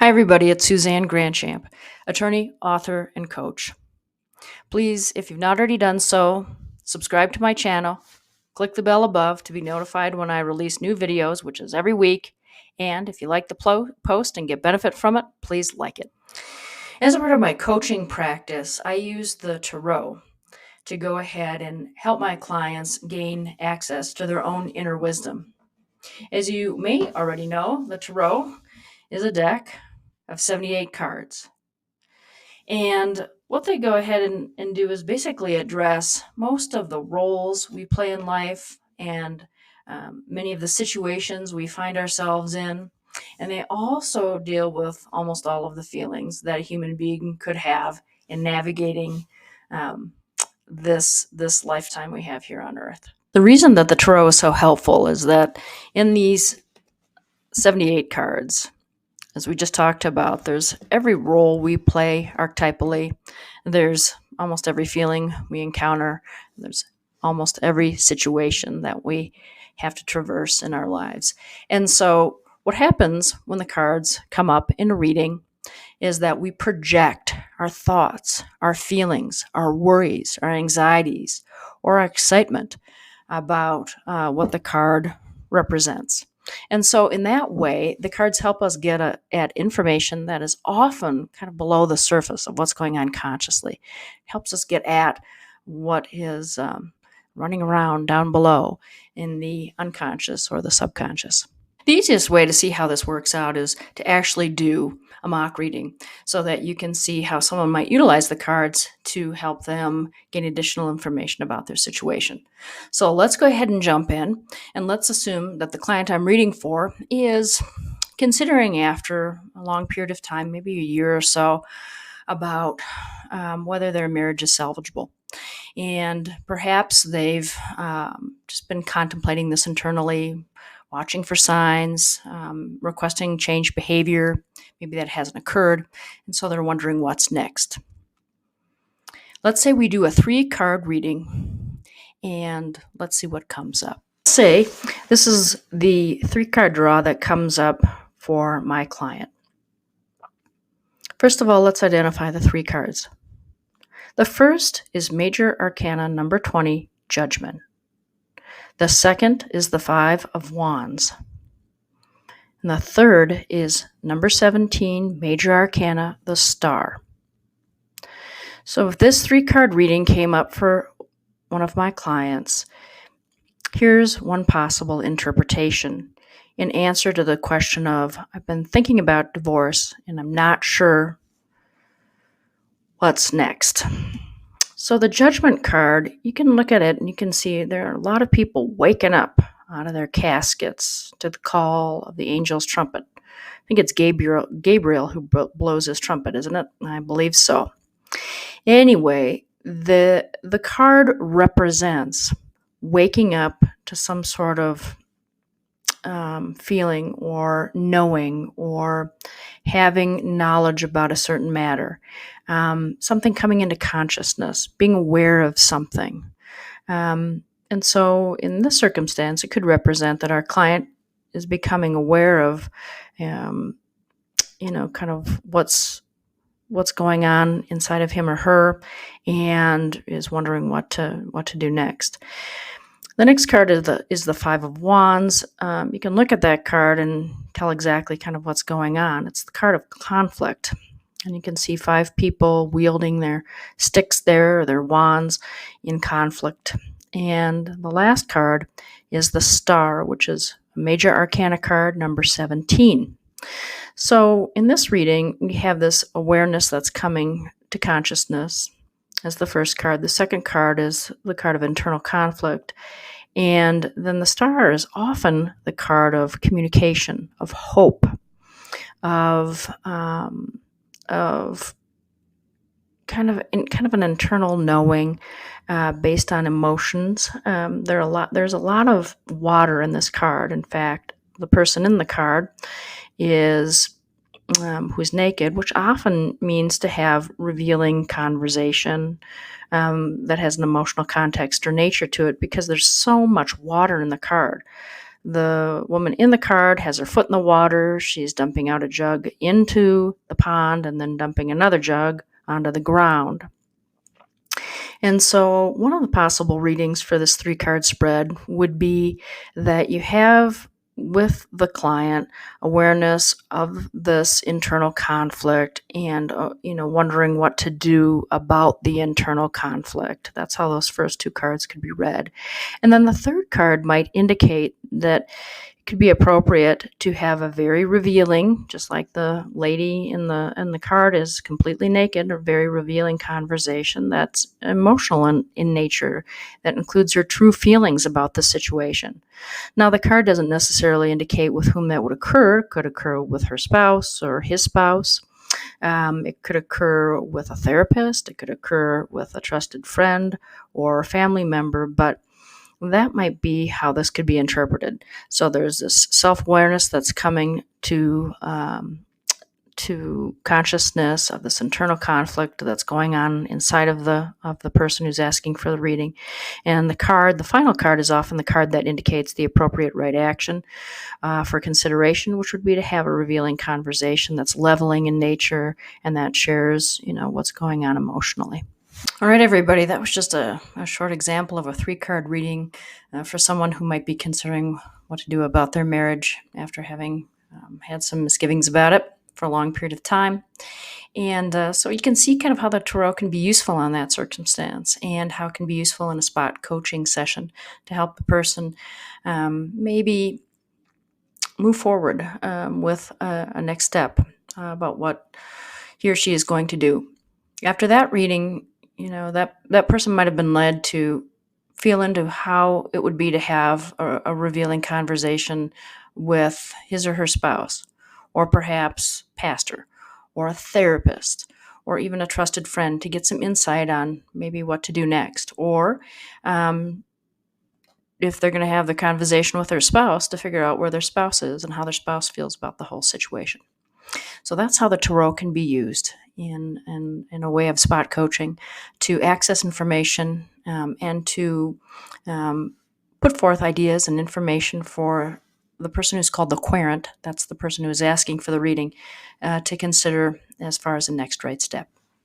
Hi, everybody. It's Suzanne Grandchamp, attorney, author, and coach. Please, if you've not already done so, subscribe to my channel, click the bell above to be notified when I release new videos, which is every week. And if you like the post and get benefit from it, please like it. As a part of my coaching practice, I use the tarot to go ahead and help my clients gain access to their own inner wisdom. As you may already know, the tarot is a deck of 78 cards. And what they go ahead and do is basically address most of the roles we play in life and many of the situations we find ourselves in. And they also deal with almost all of the feelings that a human being could have in navigating um, this lifetime we have here on Earth. The reason that the tarot is so helpful is that in these 78 cards, as we just talked about, there's every role we play archetypally. There's almost every feeling we encounter. There's almost every situation that we have to traverse in our lives. And so what happens when the cards come up in a reading is that we project our thoughts, our feelings, our worries, our anxieties, or our excitement about what the card represents. And so in that way, the cards help us get at information that is often kind of below the surface of what's going on consciously. It helps us get at what is running around down below in the unconscious or the subconscious. The easiest way to see how this works out is to actually do a mock reading so that you can see how someone might utilize the cards to help them gain additional information about their situation. So let's go ahead and jump in, and let's assume that the client I'm reading for is considering, after a long period of time, maybe a year or so, about whether their marriage is salvageable. And perhaps they've just been contemplating this internally, watching for signs, requesting change behavior. Maybe that hasn't occurred, and so they're wondering what's next. Let's say we do a 3-card reading, and let's see what comes up. Let's say this is the 3-card draw that comes up for my client. First of all, let's identify the 3 cards. The first is Major Arcana number 20, Judgment. The second is the 5 of Wands. And the third is number 17, Major Arcana, the Star. So if this 3-card reading came up for one of my clients, here's one possible interpretation in answer to the question of, I've been thinking about divorce and I'm not sure what's next. So the Judgment card, you can look at it and you can see there are a lot of people waking up out of their caskets to the call of the angel's trumpet. I think it's Gabriel who blows his trumpet, isn't it? I believe so. Anyway, the card represents waking up to some sort of feeling or knowing or having knowledge about a certain matter, something coming into consciousness, being aware of something. And so in this circumstance, it could represent that our client is becoming aware of, kind of what's going on inside of him or her, and is wondering what to do next. The next card is the 5 of Wands. You can look at that card and tell exactly kind of what's going on. It's the card of conflict. And you can see 5 people wielding their sticks there, or their wands, in conflict. And the last card is the Star, which is a Major Arcana card, number 17. So in this reading, we have this awareness that's coming to consciousness as the first card. The second card is the card of internal conflict. And then the Star is often the card of communication, of hope, of kind of an internal knowing based on emotions. There's a lot of water in this card. In fact, the person in the card is who's naked, which often means to have revealing conversation that has an emotional context or nature to it, because there's so much water in the card. The woman in the card has her foot in the water. She's dumping out a jug into the pond and then dumping another jug onto the ground. And so, one of the possible readings for this 3 card spread would be that you have with the client awareness of this internal conflict and wondering what to do about the internal conflict. That's how those first 2 cards could be read. And then the 3rd card might indicate that it could be appropriate to have a very revealing, just like the lady in the card is completely naked, a very revealing conversation that's emotional in nature, that includes her true feelings about the situation. Now, the card doesn't necessarily indicate with whom that would occur. It could occur with her spouse or his spouse. It could occur with a therapist. It could occur with a trusted friend or a family member, but that might be how this could be interpreted. So there's this self-awareness that's coming to consciousness of this internal conflict that's going on inside of the person who's asking for the reading. And the final card is often the card that indicates the appropriate right action for consideration, which would be to have a revealing conversation that's leveling in nature and that shares, what's going on emotionally. All right, everybody, that was just a short example of a 3 card reading for someone who might be considering what to do about their marriage after having had some misgivings about it for a long period of time. And so you can see kind of how the tarot can be useful on that circumstance and how it can be useful in a spot coaching session to help the person maybe move forward with a next step about what he or she is going to do. After that reading, that person might have been led to feel into how it would be to have a revealing conversation with his or her spouse, or perhaps pastor, or a therapist, or even a trusted friend to get some insight on maybe what to do next, or if they're going to have the conversation with their spouse, to figure out where their spouse is and how their spouse feels about the whole situation. So that's how the tarot can be used in a way of spot coaching to access information and to put forth ideas and information for the person who's called the querent. That's the person who is asking for the reading to consider as far as the next right step.